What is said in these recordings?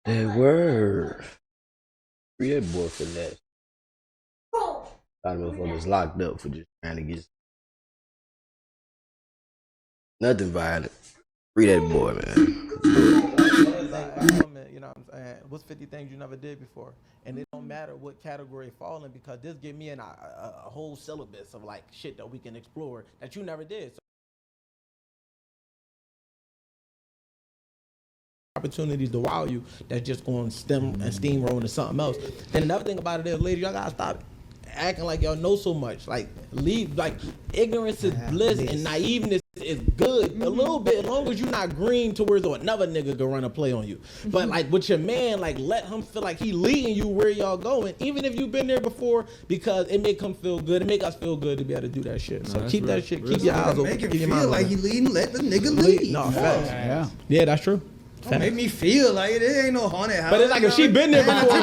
That word. Free that boy for that. A lot of motherfuckers locked up for just trying to get nothing violent. Free that boy, man. You know what I'm saying? What's 50 things you never did before? And it don't matter what category it fall in because this give me a whole syllabus of like shit that we can explore that you never did. So opportunities to wow you that's just going to steamroll into something else. And another thing about it is, ladies, y'all gotta stop acting like y'all know so much. Like leave, like ignorance is bliss and naiveness is good a little bit as long as you're not green towards another nigga can run a play on you. But like with your man, like let him feel like he leading you where y'all going, even if you've been there before, because it make him feel good. It make us feel good to be able to do that shit. So keep that shit. Keep your eyes open. Make him feel like he leading. Let the nigga lead. No, facts. Yeah, that's true. Don't make me feel like it ain't no haunted house. But it's like if she been there before.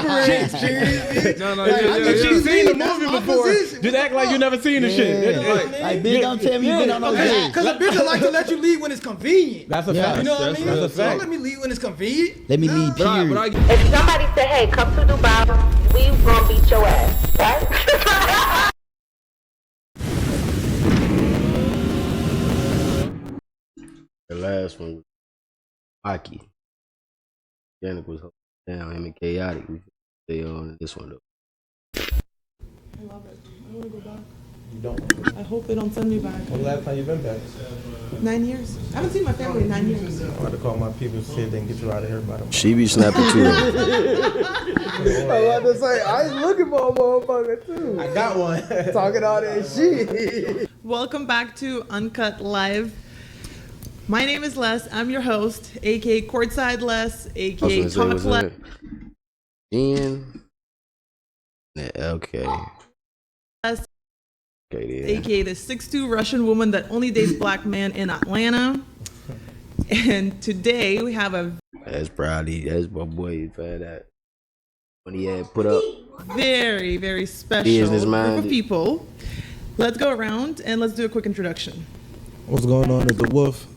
She's seen the movie before. Just act like you never seen the shit. Like, bitch, don't tell me you been on those days. Because a bitch would like to let you lead when it's convenient. That's a fact. You know what I mean? That's a fact. Don't let me lead when it's convenient. Let me lead, period. If somebody say, hey, come to Dubai, we gonna beat your ass, right? The last one, Aki. Janik was down, him and Chaotic. We stay on this one though. I love it. I want to go back. You don't. I hope they don't send me back. When the last time you been back? 9 years. I haven't seen my family in 9 years. I had to call my people to see if they can get you out of here by them. She be snapping too. I was about to say, I was looking for a motherfucker too. I got one. Talking all that shit. Welcome back to Uncut Live. My name is Les. I'm your host, aka Courtside Les, aka Talk Les. Ian. Yeah, okay. Les, Okay, then. aka the 6'2" Russian woman that only dates black men in Atlanta. And today we have a That's probably that's my boy. Found out when he had put up. very, very special Business group minded. of people. Let's go around and let's do a quick introduction. What's going on is the Wolf,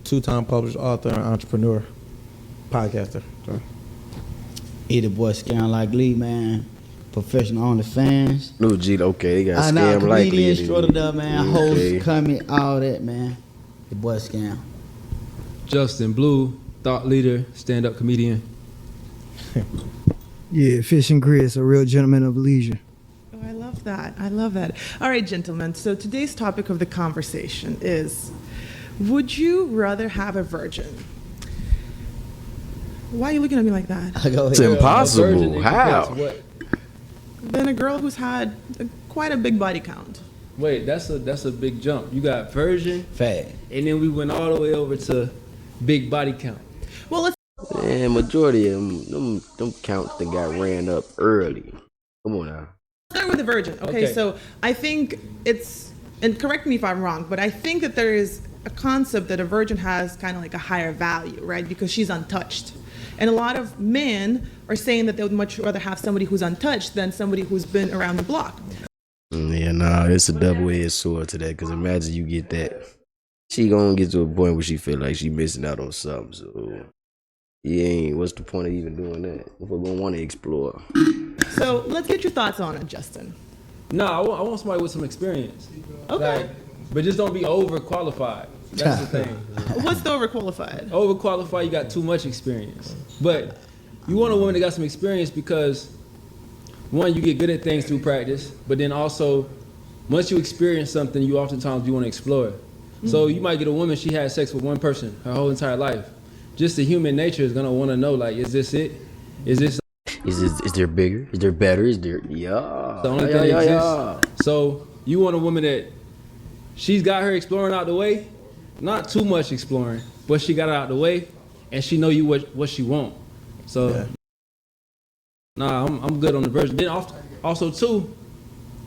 two-time published author and entrepreneur, podcaster. So. Either boy scam like Lee, man. Professional OnlyFans. No, G. Okay, they got I know, scam likely. comedian, straight up, man. Host, Okay. coming, all that, man. The boy scam. Justin Blue, thought leader, stand-up comedian. Yeah, Fish and Grits, a real gentleman of leisure. Oh, I love that. I love that. All right, gentlemen. So today's topic of the conversation is, would you rather have a virgin? Why are you looking at me like that? I go It's ahead. impossible. How? Then a girl who's had quite a big body count. Wait, that's a big jump. You got virgin, Fat. and then we went all the way over to big body count. Well, let's Man, majority of them counts that got ran up early. Come on now. start with the virgin. Okay, so I think it's, and correct me if I'm wrong, but I think that there is a concept that a virgin has kind of like a higher value, right? Because she's untouched. And a lot of men are saying that they would much rather have somebody who's untouched than somebody who's been around the block. Yeah, nah, it's a double-edged sword to that. Cause imagine you get that, she gonna get to a point where she feel like she missing out on something. So, what's the point of even doing that if we're gonna want to explore? So let's get your thoughts on it, Justin. No, I want somebody with some experience. Okay. Like, but just don't be overqualified. That's the thing. What's the overqualified? Overqualified, you got too much experience. But you want a woman that got some experience because, one, you get good at things through practice, but then also, once you experience something, you oftentimes you want to explore. So you might get a woman, she had sex with one person her whole entire life. Just the human nature is gonna want to know, like, is this it? Is this Is there bigger? Is there better? Is there the only thing that exists? So you want a woman that she's got her exploring out the way, not too much exploring, but she got it out the way, and she know you what she want. So, nah, I'm good on the virgin. Then also too,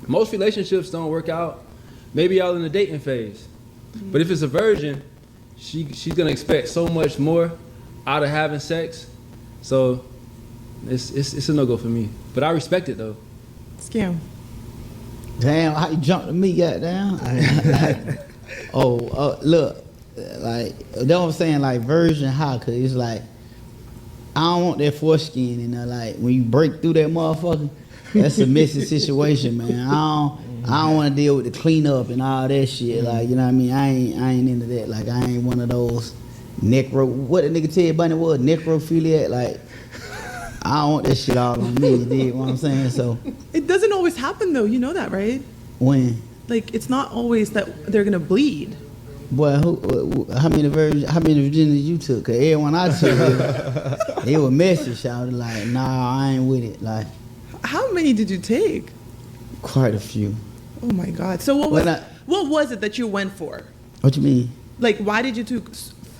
most relationships don't work out. Maybe y'all in the dating phase, but if it's a virgin, she's gonna expect so much more out of having sex. So it's a no go for me. But I respect it though. Scam. Damn, how you jumped to me, goddamn? Look, like, that's what I'm saying, like, version how, because it's like, I don't want that foreskin in there. Like when you break through that motherfucker, that's a messy situation, man. I don't want to deal with the cleanup and all that shit. Like, you know what I mean? I ain't into that. Like, I ain't one of those what the nigga tell you Bunny was? Necrophiliac? Like, I don't want that shit all on me. You dig what I'm saying? So It doesn't always happen though. You know that, right? when? Like, it's not always that they're gonna bleed. Boy, how many virginities you took? Cause everyone I took, they were messy. Shouted like, nah, I ain't with it. Like, How many did you take? quite a few. Oh my God. So what was it that you went for? What you mean? Like, why did you take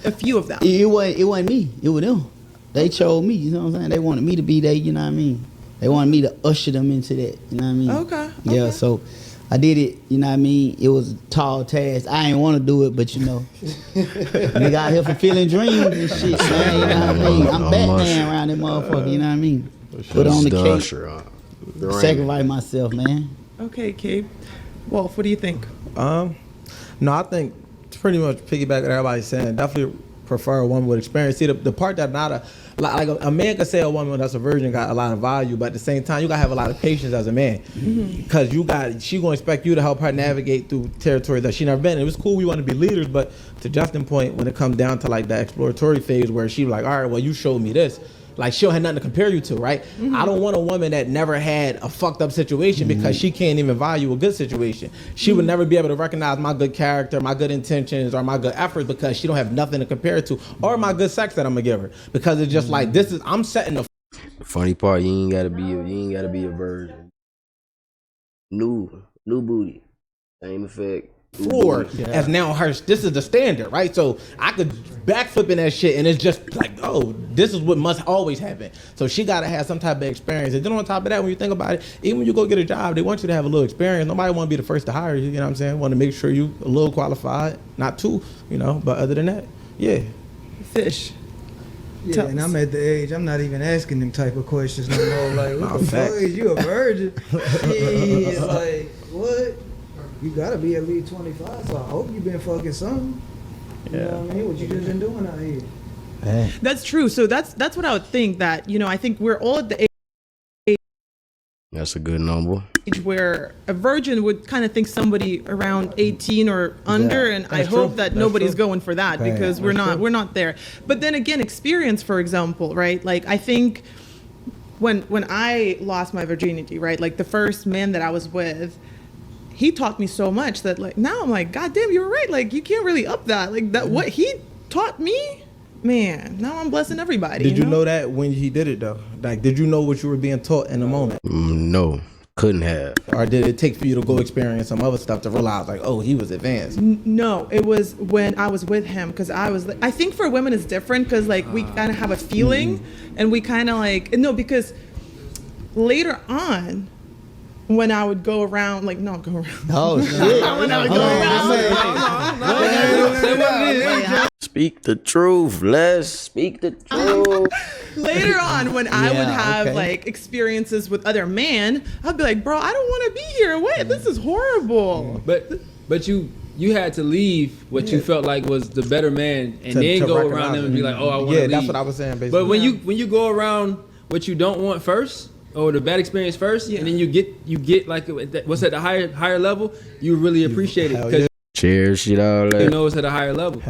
a few of them? It wasn't me. It was them. They chose me. You know what I'm saying? They wanted me to be there. You know what I mean? They wanted me to usher them into that. You know what I mean? Okay. Yeah. So I did it. You know what I mean? It was a tall task. I ain't want to do it, but you know, nigga out here fulfilling dreams and shit, man. You know what I mean? I'm Batman around that motherfucker. You know what I mean? Put on the cape. Sacrifice myself, man. Okay, Cape. Wolf, what do you think? No, I think it's pretty much piggyback what everybody's saying. Definitely prefer a woman with experience. See, the part that like a man could say a woman that's a virgin got a lot of value, but at the same time, you gotta have a lot of patience as a man, because she gonna expect you to help her navigate through territory that she never been. It was cool, we want to be leaders, but to Justin's point, when it comes down to like the exploratory phase where she like, all right, well, you showed me this. Like, she'll have nothing to compare you to, right? I don't want a woman that never had a fucked up situation because she can't even value a good situation. She would never be able to recognize my good character, my good intentions, or my good efforts because she don't have nothing to compare it to, or my good sex that I'm gonna give her. Because it's just like, I'm setting the Funny part, you ain't gotta be a virgin. New booty. Same effect. floor as now this is the standard, right? So I could backflip in that shit and it's just like, oh, this is what must always happen. So she gotta have some type of experience. And then on top of that, when you think about it, even when you go get a job, they want you to have a little experience. Nobody want to be the first to hire you, you know what I'm saying? Want to make sure you a little qualified, not too, you know, but other than that, yeah. Fish. Yeah, and I'm at the age, I'm not even asking them type of questions no more. Like, what the fuck is you a virgin? It's like, what? You gotta be at least 25, so I hope you been fucking something. You know what I mean? What you just been doing out here? That's true. So that's what I would think, that, you know, I think we're all at the age That's a good number. where a virgin would kind of think somebody around 18 or under, and I hope that nobody's going for that, because we're not there. But then again, experience, for example, right? Like, I think when I lost my virginity, right? Like, the first man that I was with, he taught me so much that, like, now I'm like, God damn, you were right. Like, you can't really up that. Like, that what he taught me, man, now I'm blessing everybody. Did you know that when he did it though? Like, did you know what you were being taught in the moment? No, couldn't have. Or did it take for you to go experience some other stuff to realize, like, oh, he was advanced? No, it was when I was with him, because I think for women it's different, because like we kind of have a feeling, and we kind of like, no, because later on, when I would go around, like, not go around. Oh, shit. When I would go around. Speak the truth, Les. Speak the truth. Later on, when I would have like experiences with other men, I'd be like, bro, I don't want to be here. Wait, this is horrible. But you had to leave what you felt like was the better man, and then go around them and be like, oh, I want to leave. Yeah, that's what I was saying, basically. But when you go around what you don't want first, or the bad experience first, and then you get like what's at the higher level, you really appreciate it because Cheers, shit, all that. you know it's at a higher level.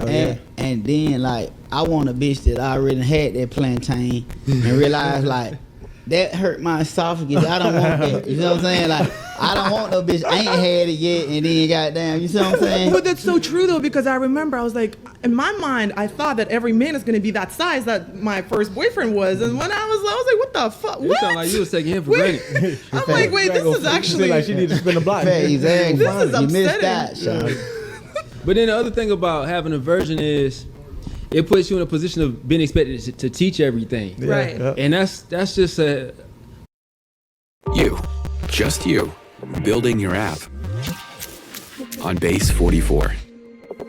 And then, like, I want a bitch that already had that plantain and realize, like, that hurt my esophagus. I don't want that. You know what I'm saying? Like, I don't want no bitch. I ain't had it yet, and then goddamn, you see what I'm saying? But that's so true though, because I remember I was like, in my mind, I thought that every man is going to be that size that my first boyfriend was, and when I was like, what the fuck? You What? sound like you was taking him for granted. I'm like, wait, this is actually like she need to spin the block. Exactly. This is You missed upsetting. that, so. But then the other thing about having a virgin is it puts you in a position of being expected to teach everything. Right. And that's just a just you, building your app on Base 44.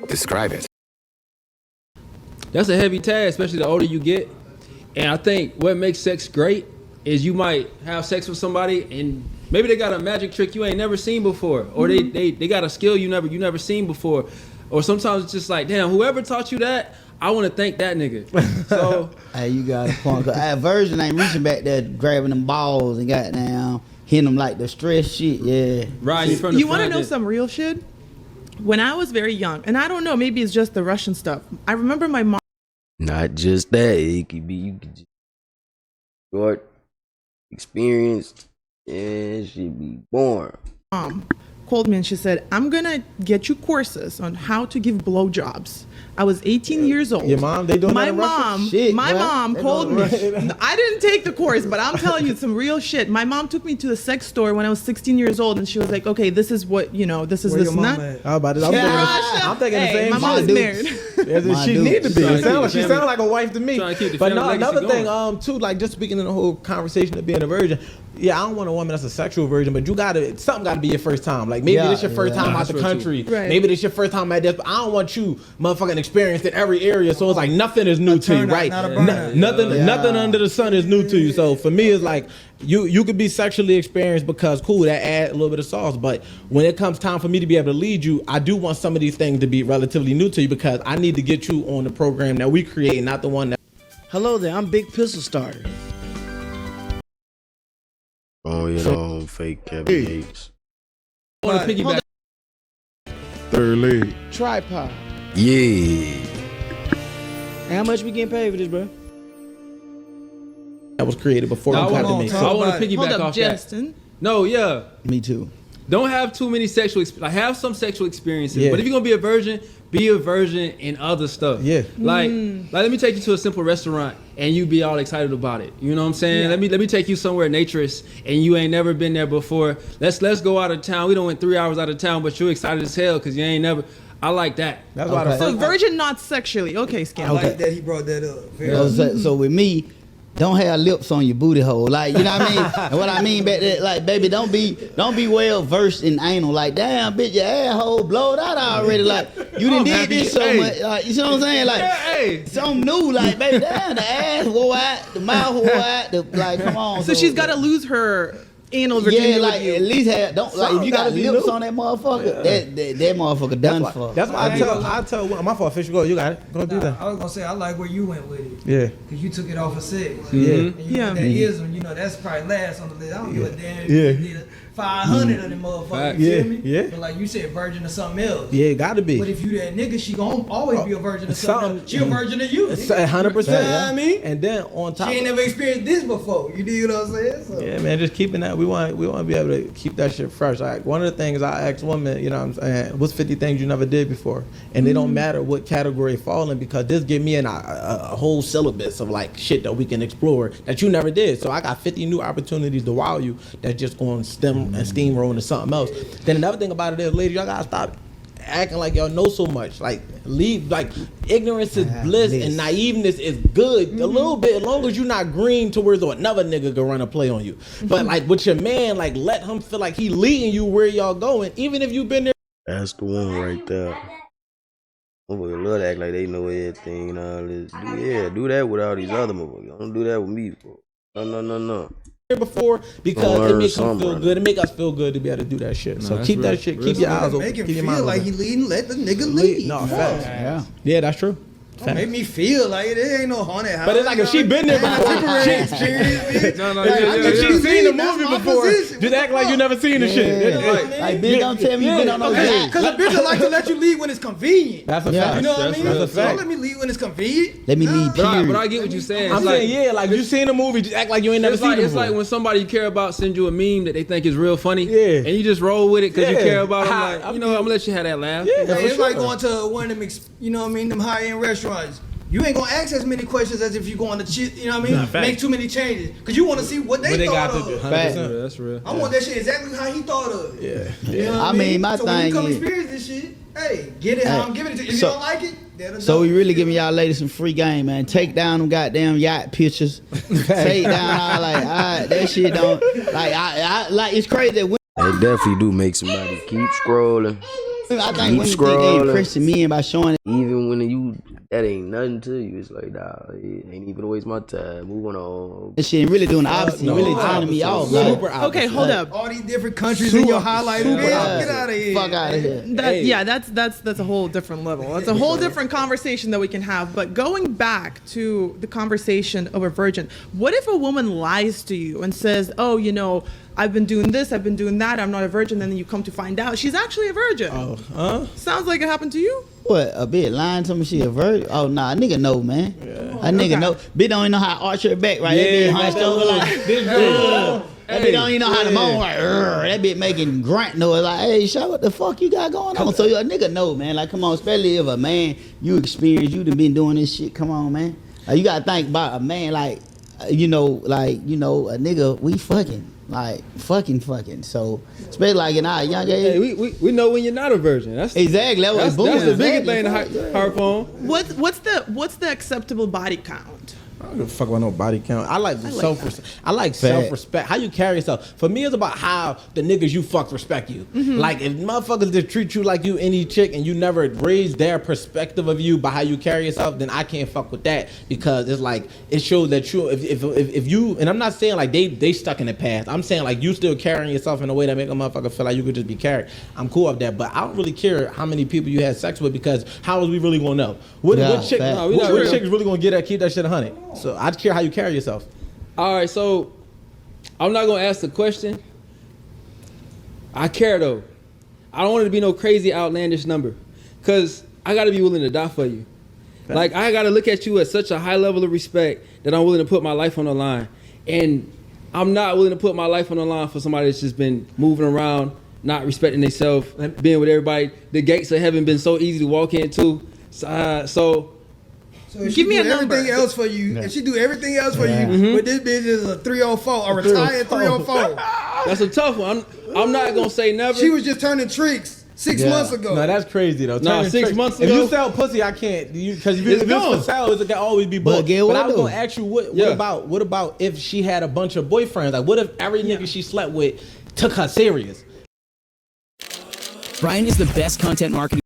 Describe it. that's a heavy task, especially the older you get. And I think what makes sex great is you might have sex with somebody and maybe they got a magic trick you ain't never seen before, or they got a skill you never seen before. Or sometimes it's just like, damn, whoever taught you that, I want to thank that nigga. So, hey, you got a point. Cause Virgin ain't reaching back there, grabbing them balls and goddamn hitting them like the stress shit. Yeah. Right. You want to know some real shit? When I was very young, and I don't know, maybe it's just the Russian stuff. I remember my mom. Not just that. It could be you could just short, experienced, and she be born. Called me and she said, I'm gonna get you courses on how to give blowjobs. I was 18 years old. Your mom, they doing my that in mom, Russia? Shit, my man. mom called me. I didn't take the course, but I'm telling you some real shit. My mom took me to a sex store when I was 16 years old, and she was like, "Okay, this is what you know. This is Where this your and mom that." at? How about it? I'm thinking the Hey, same my mom is shit. married. As she dude. need to be. Trying to keep the She family- sound like a wife to me. trying to keep the But family no, legacy another thing, going. too, like just speaking in the whole conversation of being a virgin. Yeah, I don't want a woman that's a sexual virgin, but something gotta be your first time. Like maybe this your first time out That's the true, country. too. Right. Maybe this your first time at this, but I don't want you motherfucking experienced in every area. So it's like nothing is new to you, turnout, right? not a burnout. Nothing under the sun is new to you. So for me, it's like you could be sexually experienced because cool, that add a little bit of sauce. But when it comes time for me to be able to lead you, I do want some of these things to be relatively new to you because I need to get you on the program that we create, not the one that. Hello there, I'm Big Pistol Starter. Oh, you know, fake Kevin Gates. I want to piggyback. Third leg. Tripod. Yeah. And how much we getting paid for this, bro? That was created before I Uncut to want me. to about it. piggyback Hold up, off Justin. that. No, yeah. Me too. Don't have too many have some sexual experiences. Yeah. But if you're gonna be a virgin in other stuff. Yeah. Like let me take you to a simple restaurant and you be all excited about it. You know what I'm saying? Yeah. Let me take you somewhere naturist and you ain't never been there before. Let's go out of town. We done went 3 hours out of town, but you excited as hell because you ain't never. I like that. That's why the So first virgin, not sexually. Okay, I Scam. like that he brought that up. So with me, don't have lips on your booty hole, like you know what I mean. And what I mean by that, like baby, don't be well versed in anal. Like damn, bitch, your asshole blowed out already. Like you done did this so much. Like you see what I'm saying? Like something new. Like baby, damn, the ass wore out, the mouth wore out. Like come on. So she's got to lose her anal virginity Yeah, like with you. at least have don't like if you got gotta be lips new. on that motherfucker, that motherfucker done for. That's why I tell my fault, Fisher, go, you got it. Go do that. I was gonna say I like where you went with it. Yeah. Cause you took it off of sex. Yeah. And you Yeah. know that ism, you know that's probably last on the list. I don't give a damn if Yeah. you did 500 of them motherfuckers. Facts. You Yeah, feel me? yeah. But like you said, virgin of something else. Yeah, it gotta be. But if you that nigga, she gon' always be a virgin of something else. She a virgin of you. It's nigga. 100%. You know what I mean? And then on top She ain't of never experienced this before. You dig what I'm saying? So. yeah, man, just keeping that. We want to be able to keep that shit fresh. Like one of the things I ask women, you know what I'm saying, what's 50 things you never did before? And it don't matter what category it fall in because this give me a whole syllabus of like shit that we can explore that you never did. So I got 50 new opportunities to wow you that just going to stem and steamroll into something else. Then another thing about it is, ladies, y'all gotta stop acting like y'all know so much. Like ignorance is bliss and naiveness is good. A little bit, as long as you're not green to where another nigga can run a play on you. But like with your man, like let him feel like he leading you where y'all going, even if you've been there. That's the one right there. Motherfuckers love to act like they know everything and all this. Do that with all these other motherfuckers. Don't do that with me, bro. No. Before because it Learn makes him something, feel brother. good. It make us feel good to be able to do that shit. So that's keep real. that shit. Real Keep your stuff. eyes open. Make him Keep your feel mind like open. he leading. Let the nigga lead. No, facts. Yeah. That's true. Don't make me feel like it ain't no haunted house. But it's like if she been there before. If she seen the movie before, just act like you never seen the shit. Like bitch, don't tell me you been on no date. Because a bitch would like to let you lead when it's convenient. That's a Yeah. fact. You know what I mean? That's a So fact. don't let me lead when it's convenient. Let me lead. But I Period. get what you're saying. I'm It's saying, like you seen the movie, just act like you ain't never It's seen like, it it's before. like when somebody you care about sends you a meme that they think is real funny, Yeah. and you just roll with it because you Yeah. care about them. Hi, Like, you know, I'm gonna let you have that laugh. Yeah. Hey, it's for like sure. going to one of them, you know what I mean, them high-end restaurants. You ain't gonna ask as many questions as if you going to shit, you know what I mean? Nah, fact. Make too many changes. Because you want to see what they thought got of. to do. Fact. 100%. That's real. I want that shit exactly how he thought of it. Yeah. You know what I mean, my so when thing you come is- experience this shit, hey, get it how Hey, I'm giving it to you. If so- you don't like it, let us So know. we really giving y'all ladies some free game, man. Take down them goddamn yacht pictures. Take down all like, that shit don't like. I like it's crazy that women They definitely do make somebody keep scrolling. I think women think they impressing men by showing it. Even when that ain't nothing to you, it's like, nah, it ain't even a waste my time. Moving on. This shit really doing the opposite. Really turning me off. Super opposite. Okay, hold up. All these different countries in your highlight. Man, get out of here. Fuck out of here. Yeah, that's a whole different level. That's a whole different conversation that we can have. But going back to the conversation of a virgin, what if a woman lies to you and says, "Oh, you know, I've been doing this, I've been doing that, I'm not a virgin," and then you come to find out she's actually a virgin? Oh, huh? Sounds like it happened to you. What, a bitch lying to me she a virgin? Oh, nah, a nigga know, man. A nigga know. Bitch don't even know how to arch her back, right? Yeah, that bitch hunched over like this. That bitch don't even know how to moan, like, that bitch making grunt noise, like, hey, shout what the fuck you got going on? So a nigga know, man. Like, come on, especially if a man, you experienced, you done been doing this shit, come on, man. Like, you gotta think about a man, like, a nigga, we fucking. Like fucking. So especially like in our young age, we know when you're not a virgin. That's exactly that's the biggest thing to harp on. What's the acceptable body count? I don't give a fuck about no body count. I like self-respect. How you carry yourself. For me, it's about how the niggas you fuck respect you. Mm-hmm. Like, if motherfuckers just treat you like you any chick and you never raise their perspective of you by how you carry yourself, then I can't fuck with that, because it's like, it shows that you, if you, and I'm not saying like they stuck in the past. I'm saying like you still carrying yourself in a way that make a motherfucker feel like you could just be carried. I'm cool with that, but I don't really care how many people you had sex with, because how is we really gonna know? What chick is really gonna keep that shit 100? So I care how you carry yourself. All right, so I'm not gonna ask the question. I care though. I don't want it to be no crazy outlandish number, cause I gotta be willing to die for you. Okay. Like, I gotta look at you at such a high level of respect that I'm willing to put my life on the line, and I'm not willing to put my life on the line for somebody that's just been moving around, not respecting themselves, being with everybody. The gates of heaven been so easy to walk into. So if give me a number. Everything else for you. If she do everything else for you, but this bitch is a 304, a retired 304. That's a tough one. I'm not gonna say never. She was just turning tricks 6 months ago. No, that's crazy though. Nah, 6 months ago. If you sell pussy, I can't. Because if it's for sale, it can always be booked. But I was gonna ask you, what about if she had a bunch of boyfriends? Like, what if every nigga she slept with took her serious? Brian is the best content marketing.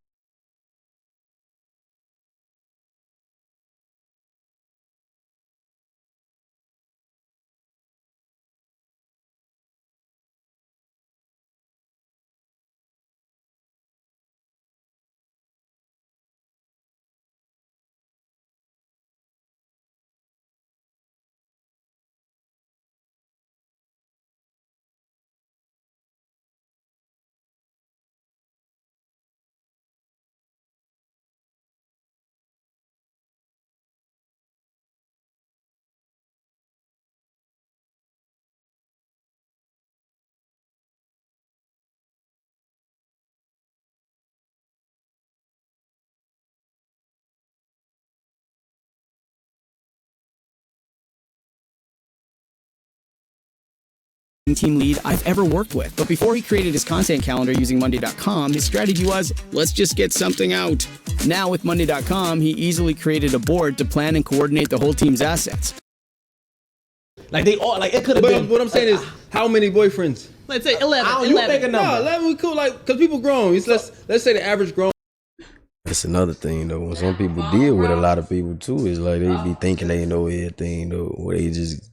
Team lead I've ever worked with. But before he created his content calendar using Monday.com, his strategy was, let's just get something out. Now with Monday.com, he easily created a board to plan and coordinate the whole team's assets. Like, they all, like, it could have been. What I'm saying is, how many boyfriends? Let's say 11. You think a number? No, 11 we cool, like, because people grown. Let's say the average grown. That's another thing though. When some people deal with a lot of people too, it's like they be thinking they know everything though, where they just.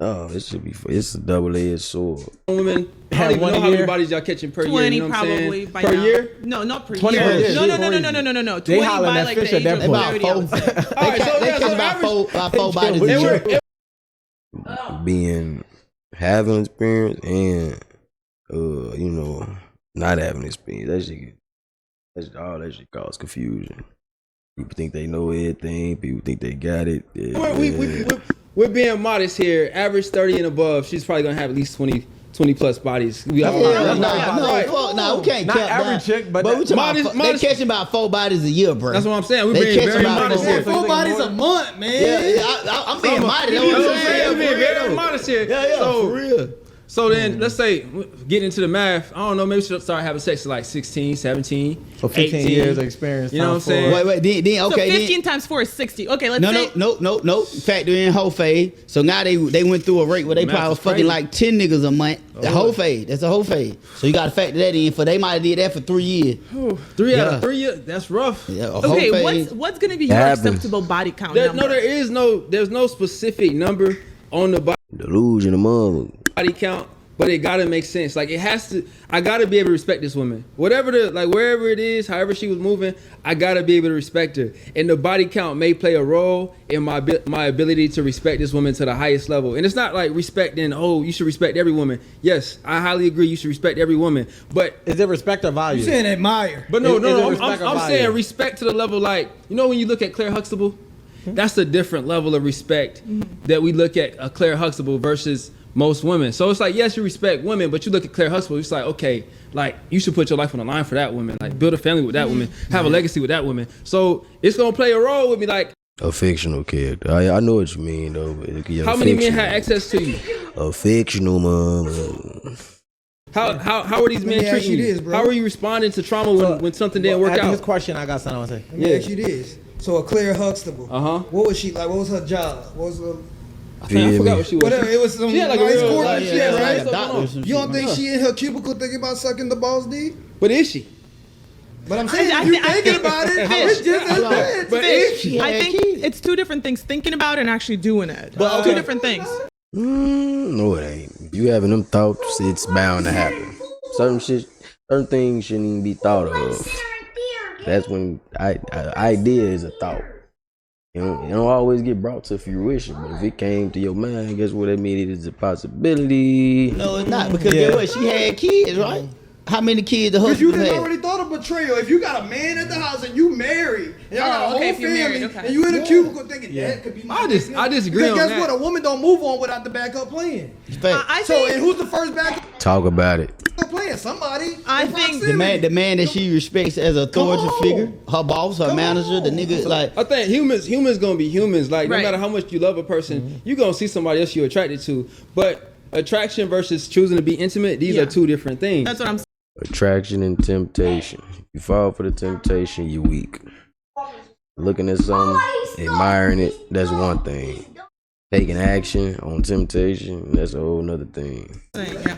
Oh, it's a double-edged sword. Women, I don't even know how many bodies y'all catching per year. 20 you know probably by per now. year? No, not per 20 year. per year. No. 20 by like the age of 30, I would say. They catch about four bodies a year. Having experience and not having experience, all that shit cause confusion. People think they know everything. People think they got it. We're being modest here. Average 30 and above. She's probably gonna have at least 20 plus bodies. We can't not every chick, but they catching about 4 bodies a year, bro. That's what I'm saying. We're being very modest here. 4 bodies a month, man. Yeah, I'm being modest. I'm being very modest here. Yeah, for real. So then, let's say, get into the math. I don't know, maybe she'll start having sex at like 16, 17, So 15 18. years of experience. You know what I'm saying? Wait, then So okay. 15 times 4 is 60. Okay, let's No, say. no. Factor in whole fade. So now they went through a rate where they Math probably is fucking crazy. like 10 niggas a month. The whole fade. That's a whole fade. So you got to factor that in. For they might have did that for 3 years. 3 out Yeah. of 3 years, that's rough. Yeah, a Okay, whole fade. what's going to be your Happens. acceptable body count There, number? no, there's no specific number on the Delusion, mother. body count, but it gotta make sense. Like it has to. I gotta be able to respect this woman, whatever wherever it is, however she was moving. I gotta be able to respect her, and the body count may play a role in my ability to respect this woman to the highest level. And it's not like respecting. Oh, you should respect every woman. Yes, I highly agree. You should respect every woman, but Is it respect or value? You saying admire? But no, Is it I'm respect or value? saying respect to the level like when you look at Claire Huxtable, that's a different level of respect that we look at Claire Huxtable versus most women. So it's like, yes, you respect women, but you look at Claire Huxtable, it's like, okay, like you should put your life on the line for that woman, like build a family with that woman, have a legacy with that woman. So it's gonna play a role with me, like A fictional character. I know what you mean though. But how many men had access to you? A fictional mother. How are these men me ask treating you you? this, bro. How are you responding to trauma when something didn't work After out? his question, I got something I want to say. Let me ask you this. So a Claire Huxtable. What was she like? What was her job? What was her? I forgot what she was. Whatever. It was some She had like a nice real, corporate like, shit, yeah, right? like a doctor or some You don't shit. think she in her cubicle thinking about sucking the boss D? But is she? But I'm saying, I if you think- thinking about it, Fish. it's just as bad. But is she? I think it's two different things: thinking about it and actually doing it. Two different things. No, it ain't. If you having them thoughts, it's bound to happen. Certain things shouldn't even be thought of. That's when idea is a thought. You don't always get brought to fruition, but if it came to your mind, guess what? That means it is a possibility. No, it's not because guess what? She had kids, right? How many kids the Because you husband just had? already thought of betrayal. If you got a man at the house and you married, and y'all got a okay, whole if you're family, married, okay. and you in a cubicle thinking that could be my I disagree because on guess that. what? A woman don't move on without the backup plan. I So, think and who's the first backup Talk about it. plan? Somebody. I in think proximity. The man that she respects as a authority on. figure, her boss, her manager, the nigga, like I think humans gonna be humans. Like Right. no matter how much you love a person, you gonna see somebody else you're attracted to. But attraction versus choosing to be intimate, these Yeah. are two different things. that's what I'm saying. Attraction and temptation. You fall for the temptation, you're weak. Looking at something, admiring it, that's one thing. Taking action on temptation, that's a whole nother thing.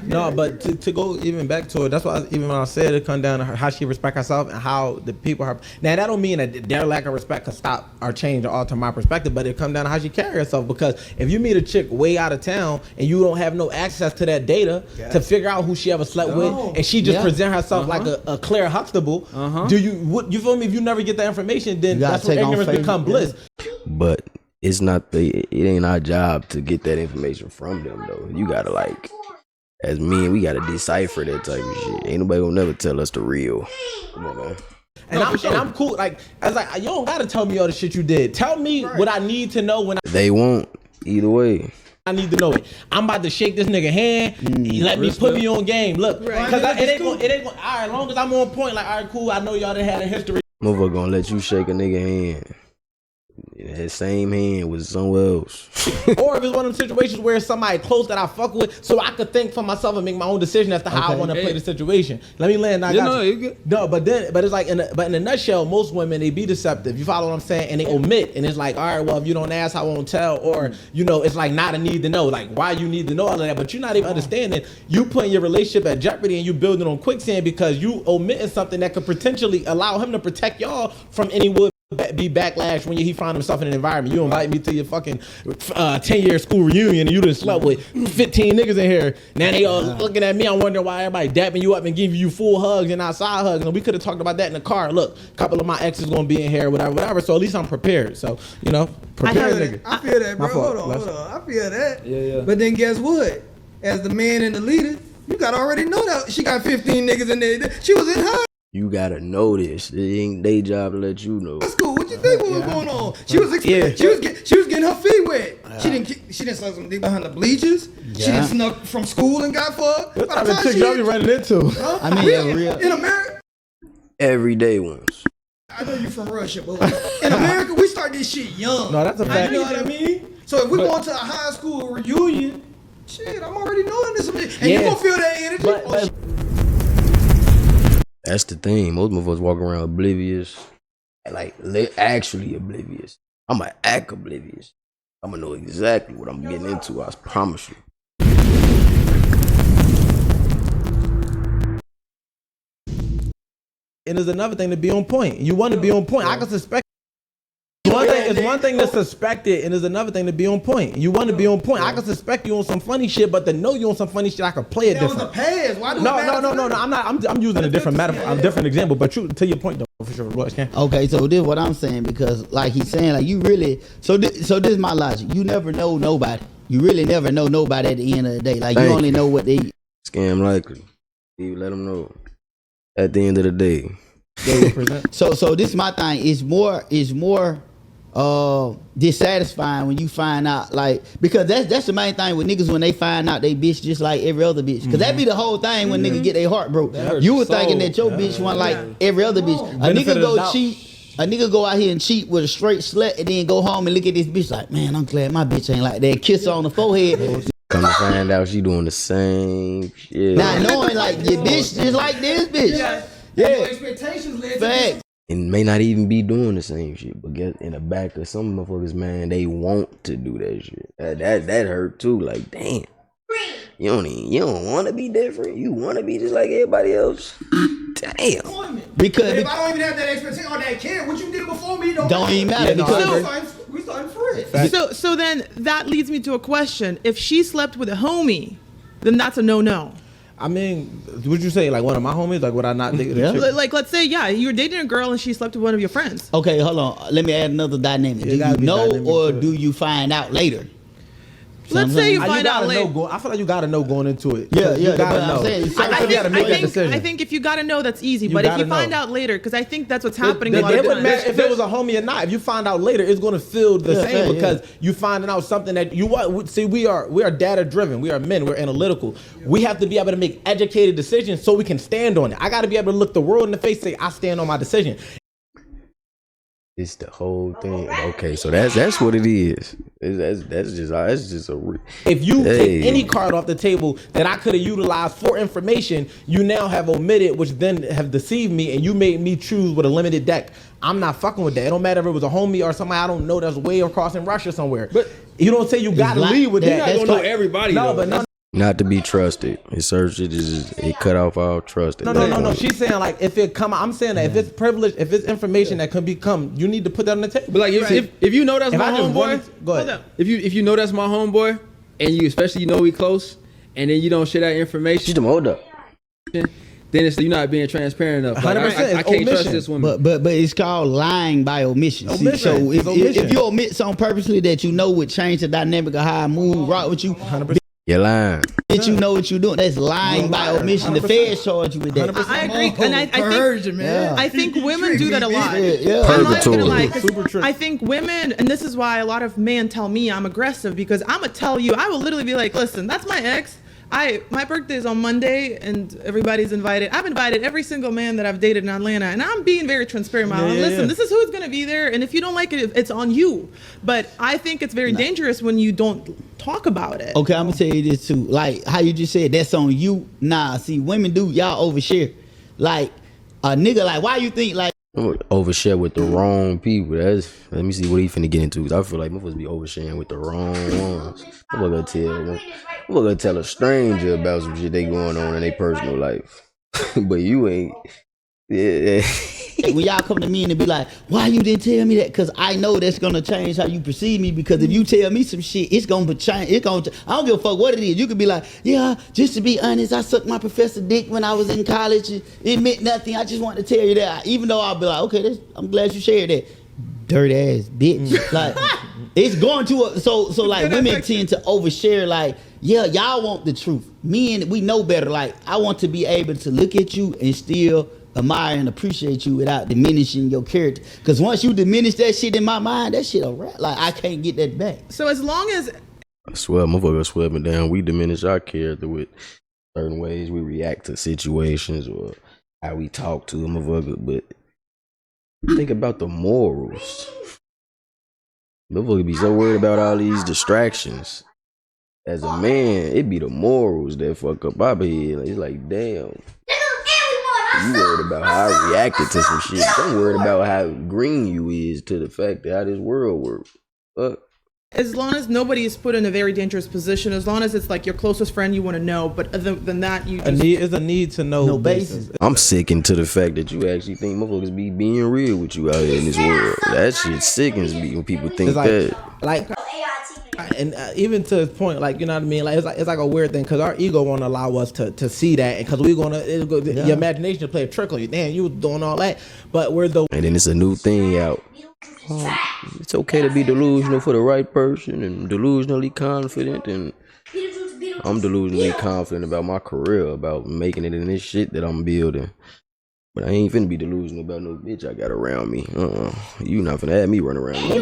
No, but to go even back to it, that's why even when I said it come down to her, how she respect herself and how the people her. Now that don't mean that their lack of respect could stop or change or alter my perspective, but it come down to how she carry herself. Because if you meet a chick way out of town and you don't have no access to that data to figure out who she ever slept with, and she just present herself like a Claire Huxtable, do you feel me? If you never get that information, then gotta that's where take on ignorance faith. become bliss. But it's not it ain't our job to get that information from them though. You gotta like, as men, we gotta decipher that type of shit. Ain't nobody gonna never tell us the real. Come on, man. And I'm cool. Like I was like, you don't gotta tell me all the shit you did. Tell me what I need to know when They won't either way. I need to know it. I'm about to shake this nigga hand. Let me put me on game. Look, because it ain't gonna. All right, as long as I'm on point. Like, all right, cool. I know y'all done had a history. Motherfucker gonna let you shake a nigga hand. That same hand was somewhere else. Or if it's one of them situations where it's somebody close that I fuck with, so I could think for myself and make my own decision as to how I want to play the situation. Let me land. You good. No, but it's like in a nutshell, most women, they be deceptive. You follow what I'm saying? And they omit, and it's like, all right, well, if you don't ask, I won't tell. Or it's like not a need to know. Like, why you need to know all of that? But you're not even understanding. You putting your relationship at jeopardy and you building on quicksand because you omitting something that could potentially allow him to protect y'all from any be backlash when he find himself in an environment. You invite me to your fucking 10-year school reunion and you done slept with 15 niggas in here. Now they all looking at me. I'm wondering why everybody dapping you up and giving you full hugs and outside hugs. And we could have talked about that in the car. Look, a couple of my exes gonna be in here, whatever. So at least I'm prepared. So prepare, nigga. I feel that, bro. My fault. Hold on. I feel that. Yeah. But then guess what? As the man and the leader, you gotta already know that she got 15 niggas in there. She was in high You gotta know this. It ain't their job to let you know. school. What you think was going on? She was she was getting her feet wet. She didn't suck some dick behind the bleachers. She didn't snuck from school and got fucked. What type of chick y'all be running into? I mean, real. In America, Everyday ones. I know you from Russia, but in America, we start this shit young. No, that's a fact. You know what I mean? So if we going to a high school reunion, shit, I'm already knowing this. And you gonna feel that energy. That's the thing. Most of us walk around oblivious, like actually oblivious. I'ma act oblivious. I'ma know exactly what I'm getting into. I promise you. And there's another thing to be on point. You want to be on point. I can suspect. It's one thing to suspect it, and there's another thing to be on point. You want to be on point. I can suspect you on some funny shit, but to know you on some funny shit, I could play it different. That was the past. Why do No. I'm not. I'm using a different metaphor, a different example. But to your point though, for sure. Okay, so this is what I'm saying, because like he's saying, like you really. So this is my logic. You never know nobody. You really never know nobody at the end of the day. Like you only know what they scam likely. You let them know at the end of the day. So this my thing. It's more dissatisfying when you find out, like, because that's the main thing with niggas when they find out they bitch just like every other bitch. Because that be the whole thing when niggas get their heart broke. You were thinking that your bitch wasn't like every other bitch. A nigga go cheat. A nigga go out here and cheat with a straight slut and then go home and look at this bitch like, man, I'm glad my bitch ain't like that. Kiss her on the forehead. Come to find out she doing the same shit. Not knowing like your bitch just like this bitch. Yeah. Expectations led to this. And may not even be doing the same shit, but get in the back of some motherfuckers, man, they want to do that shit. That hurt too. Like, damn, you don't want to be different. You want to be just like everybody else. Damn. Because if I don't even have that expectation or that care, what you did before me don't even matter. We started free. So then that leads me to a question. If she slept with a homie, then that's a no-no. I mean, would you say like one of my homies? Like, would I not date a chick? Like, let's say, yeah, you were dating a girl and she slept with one of your friends. Okay, hold on. Let me add another dynamic. Do you know or do you find out later? Let's say you find out later. I feel like you gotta know going into it. Yeah, you gotta know. I think if you gotta know, that's easy. But if you find out later, because I think that's what's happening. It wouldn't matter if it was a homie or not. If you find out later, it's gonna feel the same because you finding out something that you want. See, we are data driven. We are men. We're analytical. We have to be able to make educated decisions so we can stand on it. I got to be able to look the world in the face, and say I stand on my decision. It's the whole thing. Okay, so that's what it is. That's just a. If you take any card off the table that I could have utilized for information, you now have omitted, which then have deceived me, and you made me choose with a limited deck. I'm not fucking with that. It don't matter if it was a homie or somebody I don't know that's way across in Russia somewhere. But you don't say you got to leave with that. You don't know everybody. No, but no. Not to be trusted. It cut off all trust. No. She's saying like if it come, I'm saying that if it's privilege, if it's information that could become, you need to put that on the table. But like if you know that's my homeboy, go ahead. If you know that's my homeboy, and you especially know we close, and then you don't share that information, hold up. Then it's you're not being transparent enough. Like, 100%. I can't trust this woman. But it's called lying by omission. See, so if you omit something purposely that you know would change the dynamic of how I move, rock with you. 100%. You're lying. That you know what you're doing. That's lying by omission. 100%. The feds charge you with that. I agree, and I think women do that a lot. I'm not gonna lie, I think women, and this is why a lot of men tell me I'm aggressive, because I'm gonna tell you, I will literally be like, listen, that's my ex. My birthday is on Monday and everybody's invited. I've invited every single man that I've dated in Atlanta, and I'm being very transparent. Listen, this is who's going to be there, and if you don't like it, it's on you. But I think it's very dangerous when you don't talk about it. Okay, I'm going to tell you this too. Like how you just said, that's on you. Nah, see, women do, y'all overshare. Like a nigga, like why you think like overshare with the wrong people? Let me see what he finna get into. I feel like I'm supposed to be oversharing with the wrong ones. I'm gonna tell a stranger about some shit they going on in their personal life. But you ain't. Yeah. When y'all come to me and be like, why you didn't tell me that? Because I know that's gonna change how you perceive me. Because if you tell me some shit, it's gonna change. I don't give a fuck what it is. You could be like, yeah, just to be honest, I sucked my professor dick when I was in college. It meant nothing. I just wanted to tell you that. Even though I'll be like, okay, I'm glad you shared that. Dirty ass bitch. Like it's going to so like women tend to overshare. Like, yeah, y'all want the truth. We know better. Like, I want to be able to look at you and still admire and appreciate you without diminishing your character. Because once you diminish that shit in my mind, that shit a wrap. Like, I can't get that back. So as long as I swear, motherfucker swear me down, we diminish our character with certain ways we react to situations or how we talk to a motherfucker. But think about the morals. Motherfucker be so worried about all these distractions. as a man, it be the morals that fuck up our head. It's like, damn. You worried about how I reacted to some shit. I'm worried about how green you is to the fact that how this world works. As long as nobody is put in a very dangerous position, as long as it's like your closest friend you want to know, but other than that, you just... It's a need to know basis. I'm sickened to the fact that you actually think motherfuckers be being real with you out here in this world. That shit sickens me when people think that. And even to the point, like, you know what I mean, like it's like a weird thing because our ego won't allow us to see that, and because we're gonna your imagination will play a trick on you. Damn, you was doing all that, but and then it's a new thing out. It's okay to be delusional for the right person and delusionally confident, and I'm delusionally confident about my career, about making it in this shit that I'm building. But I ain't finna be delusional about no bitch I got around me. You not finna have me run around me.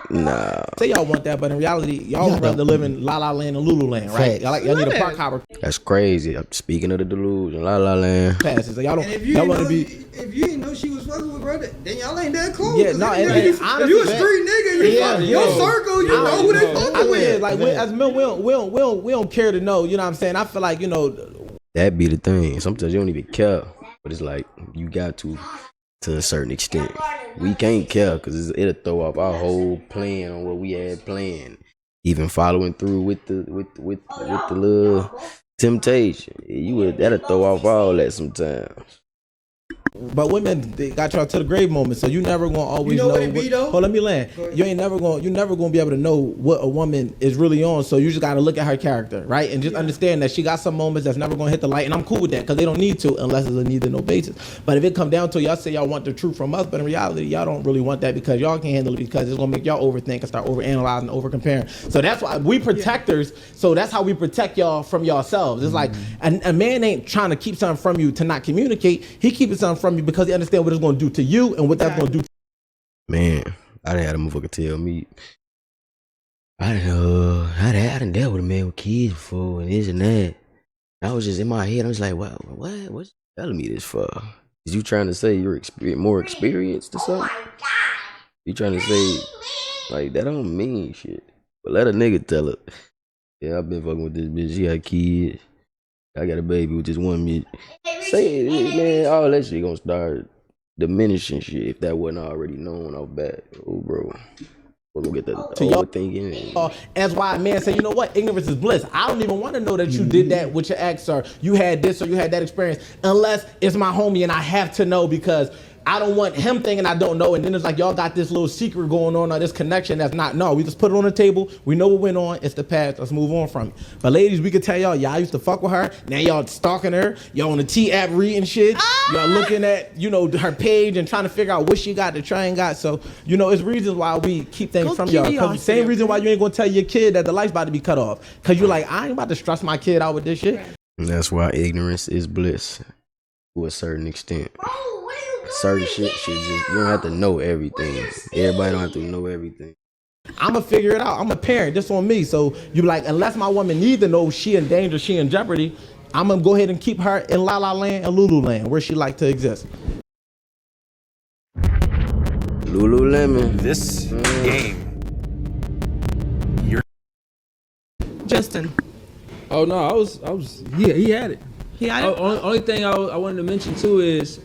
Nah. Say y'all want that, but in reality, y'all rather live in La La Land and Lulu Land, right? Y'all need a park hopper. That's crazy. Speaking of the delusion, La La Land. Passes. Y'all don't. If you didn't know she was fucking with brother, then y'all ain't that close. Yeah, no. If you a street nigga, your circle, you know who they fucking with. Like as men, we don't care to know. You know what I'm saying? I feel like that be the thing. Sometimes you don't even care, but it's like you got to a certain extent. We can't care because it'll throw off our whole plan on what we had planned. Even following through with the little temptation, that'll throw off all that sometimes. But women, they got y'all to the grave moment, so you never gonna always know. Let me land. You never gonna be able to know what a woman is really on. So you just gotta look at her character, right, and just understand that she got some moments that's never gonna hit the light. And I'm cool with that because they don't need to unless it's a need to know basis. But if it come down to y'all say y'all want the truth from us, but in reality y'all don't really want that because y'all can't handle it because it's gonna make y'all overthink and start overanalyzing, overcomparing. So that's why we protectors. So that's how we protect y'all from yourselves. It's like a man ain't trying to keep something from you to not communicate. He keeping something from you because he understand what it's going to do to you and what that's going to do. Man, I done had a motherfucker tell me, I done dealt with a man with kids before and this and that. I was just in my head, I was like, what you telling me this for? Is you trying to say you're more experienced or something? You trying to say, like, that don't mean shit. But let a nigga tell it. Yeah, I've been fucking with this bitch, she got kids. I got a baby with just one bitch. Say it, man, all that shit gonna start diminishing shit if that wasn't already known off bat. Oh, bro. We're gonna get the overthinking. That's why a man say, you know what? Ignorance is bliss. I don't even want to know that you did that with your ex or you had this or you had that experience unless it's my homie and I have to know because I don't want him thinking I don't know, and then it's like y'all got this little secret going on or this connection that's not. No, we just put it on the table. We know what went on. It's the past. Let's move on from it. But ladies, we could tell y'all used to fuck with her. Now y'all stalking her. Y'all on the T app reading shit. Y'all looking at her page and trying to figure out what she got that y'all ain't got. So it's reasons why we keep things from y'all. Cause same reason why you ain't gonna tell your kid that the light's about to be cut off. Cause you're like, I ain't about to stress my kid out with this shit. And that's why ignorance is bliss to a certain extent. Certain shit you don't have to know everything. Everybody don't have to know everything. I'ma figure it out. I'm a parent. This on me. So you like, unless my woman need to know she in danger, she in jeopardy, I'm gonna go ahead and keep her in La La Land and Lulu Land where she like to exist. Lululemon. This game. Justin. Oh no, I was. Yeah, he had it. He had it. Only thing I wanted to mention too is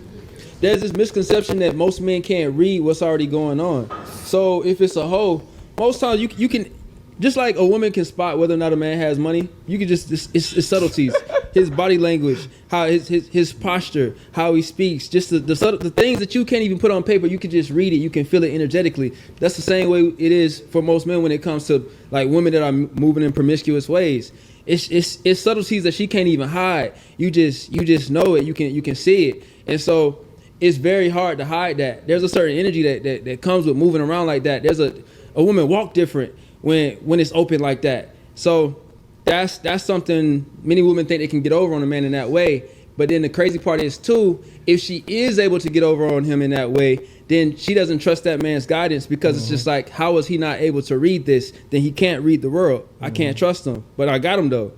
there's this misconception that most men can't read what's already going on. So if it's a hoe, most times you can, just like a woman can spot whether or not a man has money, you can just it's subtleties, his body language, how his posture, how he speaks, just the things that you can't even put on paper. You can just read it, you can feel it energetically. That's the same way it is for most men when it comes to like women that are moving in promiscuous ways. It's subtleties that she can't even hide. You just know it. You can see it, and so it's very hard to hide that. There's a certain energy that comes with moving around like that. There's a woman walk different when it's open like that. So that's something many women think they can get over on a man in that way. But then the crazy part is too, if she is able to get over on him in that way, then she doesn't trust that man's guidance because it's just like, how is he not able to read this? Then he can't read the world. I can't trust him, but I got him though.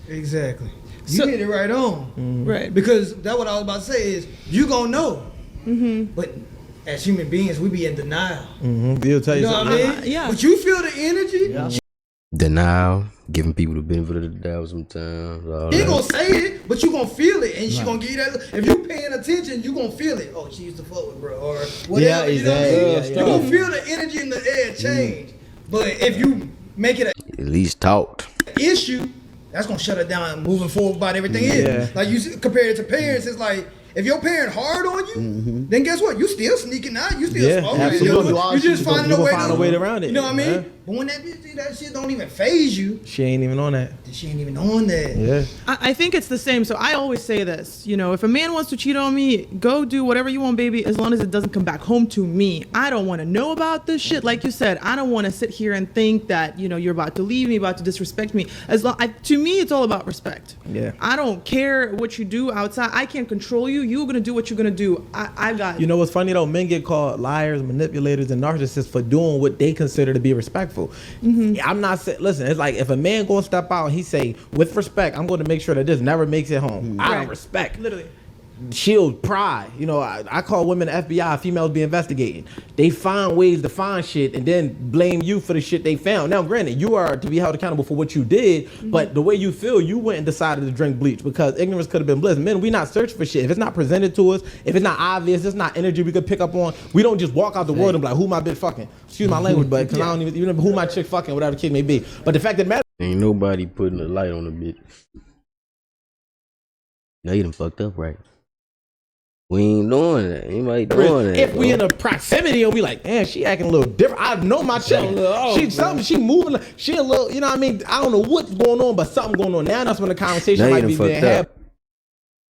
Exactly. You hit it right on. Right. Because that's what I was about to say is you gonna know. But as human beings, we be in denial. He'll tell you know something. what I mean? Yeah. But you feel the energy. Yeah. Denial, giving people the benefit of the doubt sometimes. All He that. gonna say it, but you gonna feel it, and she gonna give you that. If you paying attention, you gonna feel it. Oh, she used to fuck with bro, or whatever. Yeah, You know what I mean? exactly. You gonna feel the energy in the air change. But if you make it At least talked. an issue, that's gonna shut it down. Moving forward about everything is like you see, compare it to parents. It's like if your parent hard on you, then guess what? You still sneaking out. You still smoking. absolutely. You just finding a way find a way around it. You know what I mean? Yeah. But when that bitch, that shit don't even phase you. She ain't even on that. She ain't even on that. Yeah. I think it's the same. So I always say this, you know, if a man wants to cheat on me, go do whatever you want, baby, as long as it doesn't come back home to me. I don't want to know about this shit. Like you said, I don't want to sit here and think that, you know, you're about to leave me, about to disrespect me. To me, it's all about respect. Yeah. I don't care what you do outside. I can't control you. You're going to do what you're going to do. I got You know what's funny though? Men get called liars, manipulators, and narcissists for doing what they consider to be respectful. I'm not saying. Listen, it's like if a man gonna step out and he say, with respect, I'm going to make sure that this never makes it home. I don't respect. literally. Shield, pride. You know, I call women FBI. Females be investigating. They find ways to find shit and then blame you for the shit they found. Now, granted, you are to be held accountable for what you did, but the way you feel, you went and decided to drink bleach because ignorance could have been bliss. Men, we not searching for shit. If it's not presented to us, if it's not obvious, it's not energy we could pick up on. We don't just walk out the world and be like, who my bitch fucking? Excuse my language, but because I don't even remember who my chick fucking, whatever the kid may be. But the fact that matters. Ain't nobody putting a light on the bitch. Now you done fucked up, right? We ain't doing that. Anybody doing that? If we in a proximity, it'll be like, damn, she acting a little different. I know my chick. She moving. She a little, you know what I mean? I don't know what's going on, but something going on. Now that's when the conversation might be being had.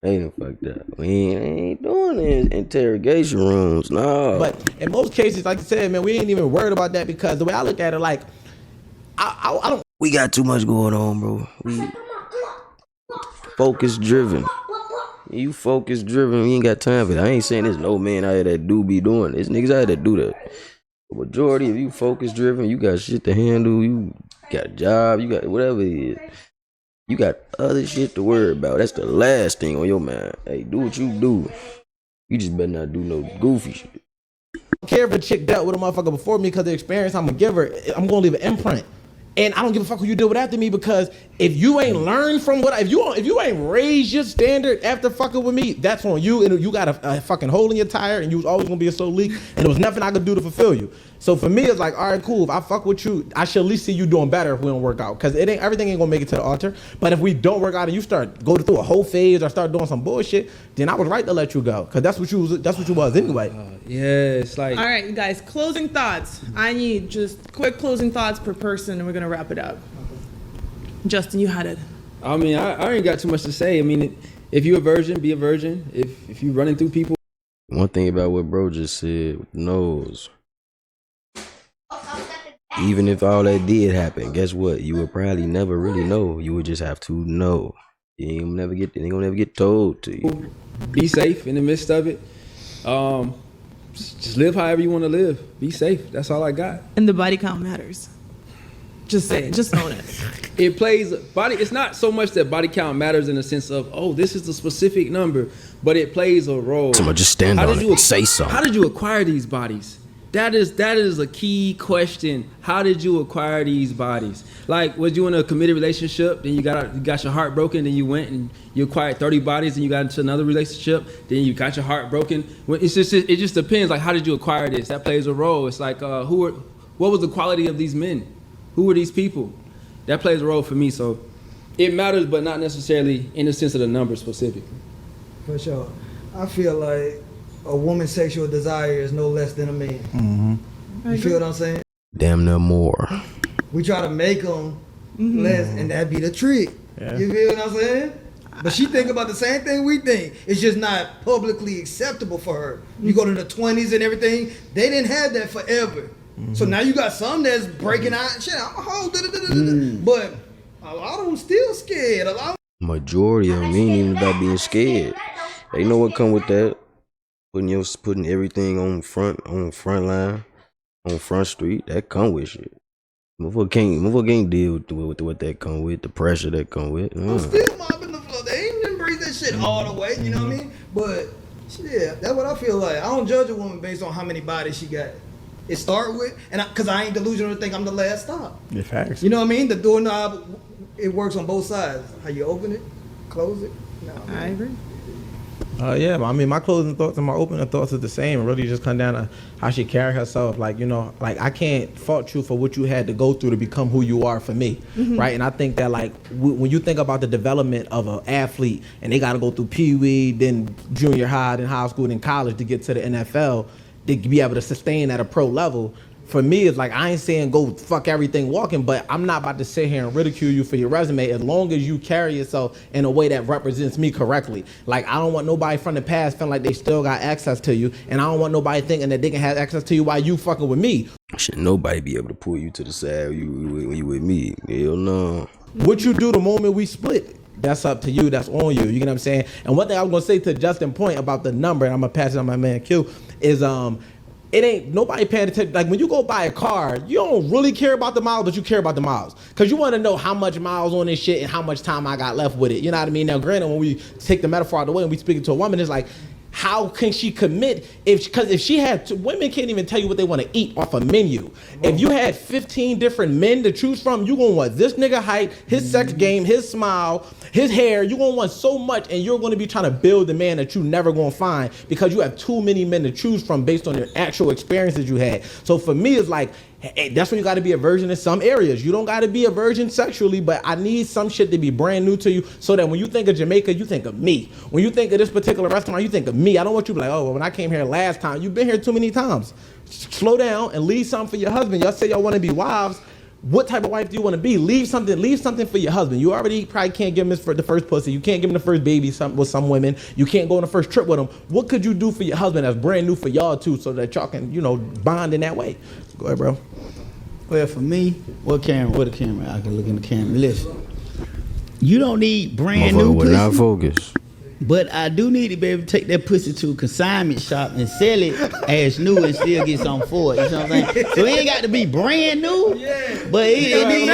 They done fucked up. We ain't doing it. Interrogation rooms, no. But in most cases, like I said, man, we ain't even worried about that because the way I look at it, like, I don't. We got too much going on, bro. We focus driven. You focus driven, you ain't got time for that. I ain't saying there's no man out here that do be doing this. Niggas out here that do that. The majority of you focus driven, you got shit to handle, you got a job, you got whatever it is. You got other shit to worry about. That's the last thing on your mind. Hey, do what you do. You just better not do no goofy shit. I don't care if a chick dealt with a motherfucker before me because of the experience I'm gonna give her. I'm gonna leave an imprint. And I don't give a fuck who you deal with after me because if you ain't learned from if you ain't raised your standard after fucking with me, that's on you. And you got a fucking hole in your tire and you was always gonna be a slow leak and there was nothing I could do to fulfill you. So for me, it's like, all right, cool. If I fuck with you, I should at least see you doing better if we don't work out. Cause everything ain't gonna make it to the altar. But if we don't work out and you start going through a whole phase or start doing some bullshit, then I was right to let you go. Cause that's what you was anyway. Yeah, it's like. All right, you guys, closing thoughts. I need just quick closing thoughts per person and we're going to wrap it up. Justin, you had it. I mean, I ain't got too much to say. I mean, if you a virgin, be a virgin. If you running through people. One thing about what bro just said, knows. Even if all that did happen, guess what? You would probably never really know. You would just have to know. You ain't gonna never get told to you. Be safe in the midst of it. Just live however you want to live. Be safe. That's all I got. And the body count matters. Just say it. Just own it. It plays body. It's not so much that body count matters in the sense of, oh, this is the specific number, but it plays a role. Someone just stand on it and say something. How did you acquire these bodies? That is a key question. How did you acquire these bodies? Like, was you in a committed relationship, then you got your heart broken, then you went and you acquired 30 bodies, and you got into another relationship, then you got your heart broken. It just depends. Like, how did you acquire this? That plays a role. It's like, what was the quality of these men? Who were these people? That plays a role for me. So it matters, but not necessarily in the sense of the number specifically. For sure. I feel like a woman's sexual desire is no less than a man. Mm-hmm. You feel what I'm saying? Damn near more. We try to make them less, and that be the trick. Yeah. You feel what I'm saying? But she think about the same thing we think. It's just not publicly acceptable for her. You go to the 20s and everything, they didn't have that forever. So now you got some that's breaking out. Shit, I'm a hoe. But a lot of them still scared. Majority of them ain't even about being scared. They know what come with that. Putting everything on front line, on front street. That come with shit. Motherfucker can't deal with what that come with, the pressure that come with. I'm still mopping the floor. They ain't embrace that shit all the way. You know what I mean? But yeah, that's what I feel like. I don't judge a woman based on how many bodies she got. it start with, and because I ain't delusional to think I'm the last stop. Yeah, facts. You know what I mean? The doorknob, it works on both sides. How you open it, close it. No, I agree. Yeah, I mean, my closing thoughts and my opening thoughts are the same. It really just come down to how she carry herself. Like, you know, like I can't fault you for what you had to go through to become who you are for me, right? And I think that like when you think about the development of an athlete and they got to go through Pee Wee, then junior high, then high school, then college to get to the NFL, to be able to sustain at a pro level. For me, it's like, I ain't saying go fuck everything walking, but I'm not about to sit here and ridicule you for your resume as long as you carry yourself in a way that represents me correctly. Like, I don't want nobody from the past feeling like they still got access to you, and I don't want nobody thinking that they can have access to you while you fucking with me. Should nobody be able to pull you to the side when you with me? Hell no. What you do the moment we split, that's up to you, that's on you. You get what I'm saying? And one thing I was gonna say to Justin's point about the number, and I'm gonna pass it on my man Q, is it ain't nobody paying attention. Like when you go buy a car, you don't really care about the miles, but you care about the miles. Cause you wanna know how much miles on this shit and how much time I got left with it. You know what I mean? Now granted, when we take the metaphor out of the way and we speak to a woman, it's like, how can she commit because if she had women can't even tell you what they want to eat off a menu. If you had 15 different men to choose from, you gonna want this nigga height, his sex game, his smile, his hair. You gonna want so much, and you're gonna be trying to build the man that you never gonna find because you have too many men to choose from based on your actual experiences you had. So for me, it's like, hey, that's when you got to be a virgin in some areas. You don't got to be a virgin sexually, but I need some shit to be brand new to you so that when you think of Jamaica, you think of me. When you think of this particular restaurant, you think of me. I don't want you to be like, oh, well, when I came here last time, you've been here too many times. Slow down and leave something for your husband. Y'all say y'all want to be wives. What type of wife do you want to be? Leave something for your husband. You already probably can't give him the first pussy. You can't give him the first baby with some women. You can't go on the first trip with him. What could you do for your husband that's brand new for y'all too so that y'all can, bond in that way? Go ahead, bro. Well, for me, what a camera? I can look in the camera. Listen, you don't need brand new pussy. Not focus. But I do need to be able to take that pussy to a consignment shop and sell it as new and still get something for it. You know what I'm saying? So it ain't got to be brand new, but it needs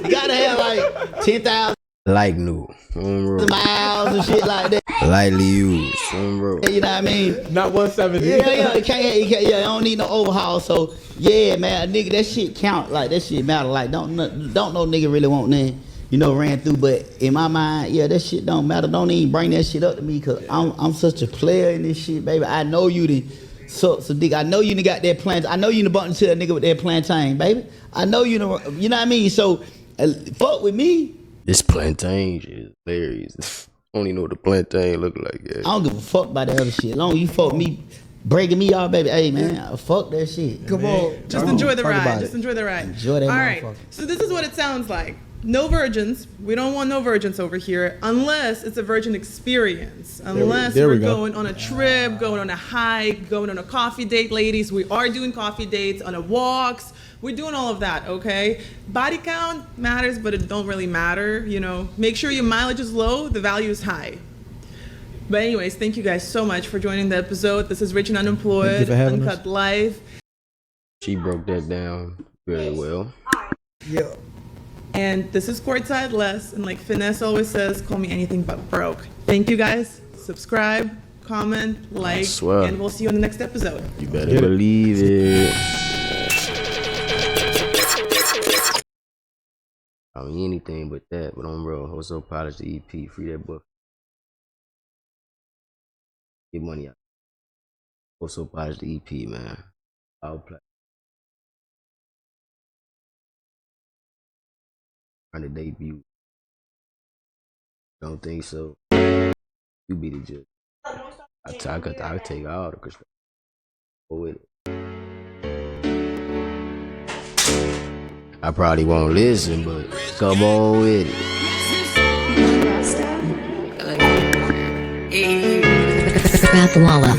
you gotta have like 10,000 like new miles and shit like that. Lightly used, bro. You know what I mean? Not 170. Yeah, it can't, I don't need no overhaul. So yeah, man, nigga, that shit count. Like that shit matter. Like don't no nigga really want nothing, ran through. But in my mind, yeah, that shit don't matter. Don't even bring that shit up to me, cause I'm such a player in this shit, baby. I know you done so dick. I know you done got that plantain. I know you done bumped into that nigga with that plantain, baby. I know you know what I mean. So fuck with me. This plantain shit is hilarious. I don't even know what the plantain look like. Yeah. I don't give a fuck about that other shit. As long as you fuck me, breaking me off, baby. Hey, man, fuck that shit. Come on. Just enjoy the ride. Enjoy the ride. Enjoy that. All right. So this is what it sounds like. No virgins. We don't want no virgins over here unless it's a virgin experience. Unless we're going on a trip, going on a hike, going on a coffee date, ladies. We are doing coffee dates, on a walks. We're doing all of that, okay? Body count matters, but it don't really matter, Make sure your mileage is low, the value is high. But anyways, thank you guys so much for joining the episode. This is Rich and Unemployed, Uncut Live. She broke that down very well. Yeah. And this is Courtside Les, and like Finesse always says, call me anything but broke. Thank you guys. Subscribe, comment, like, and we'll see you on the next episode. You better believe it. I mean anything but that, but on real, also polish the EP, free that book. Get money out. Also polish the EP, man. I'll play. On the debut. Don't think so. You be the judge. I'll take all the construction. Go with it. I probably won't listen, but come on with it. Bathwalla.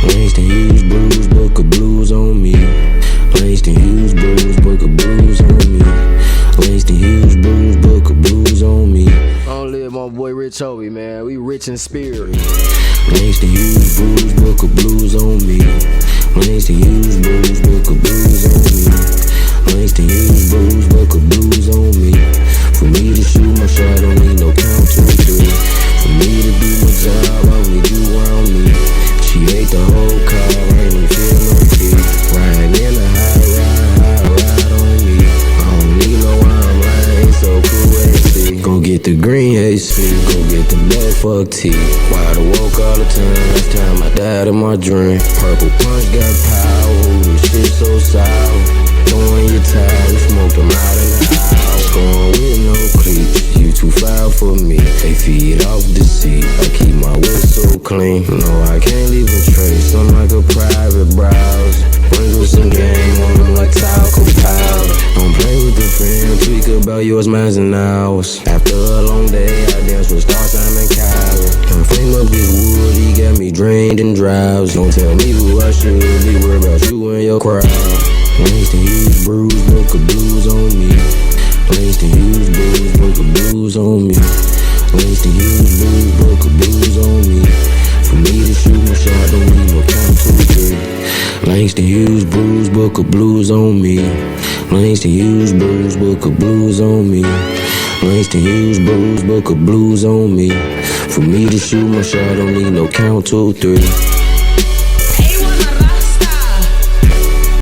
Langston Hughes blues, book of blues on me. Langston Hughes blues, book of blues on me. Langston Hughes blues, book of blues on me. Long live my boy Rich Hobie, man. We rich in spirit. Langston Hughes blues, book of blues on me. Langston Hughes, bruise, book of blues on me. Langston Hughes, bruise, book of blues on me. For me to shoot my shot, don't need no count 2, 3. For me to do my job, I only do around me. She ate the whole car, I ain't even feel no teeth. Riding in a high ride on me. I don't need no why I'm lying, so cool AC. Go get the green AC, go get the blood fuck tea. Wide awoke all the time, last time I died in my dream. Purple punch got power, ooh, this shit so sour. Throwing your towel, smoke them out in the house. Going with no cleats, you too foul for me. They feed off the seat, I keep my whip so clean. No, I can't leave a trace, I'm like a private browse. Sprinkle some game on them like talcum powder. Don't play with the fam, tweak about yours, mine, and ours. After a long day, I dance with Star Simon Cowell. Can't flame up this wood, he got me drained and drowsy. Don't tell me who I should be, worried about you and your crowd. Langston Hughes, bruise, book of blues on me. Langston Hughes, bruise, book of blues on me. Langston Hughes, bruise, book of blues on me. For me to shoot my shot, don't need no count 2, 3. Langston Hughes, bruise, book of blues on me. Langston Hughes, bruise, book of blues on me. Langston Hughes, bruise, book of blues on me. For me to shoot my shot, don't need no count 2, 3.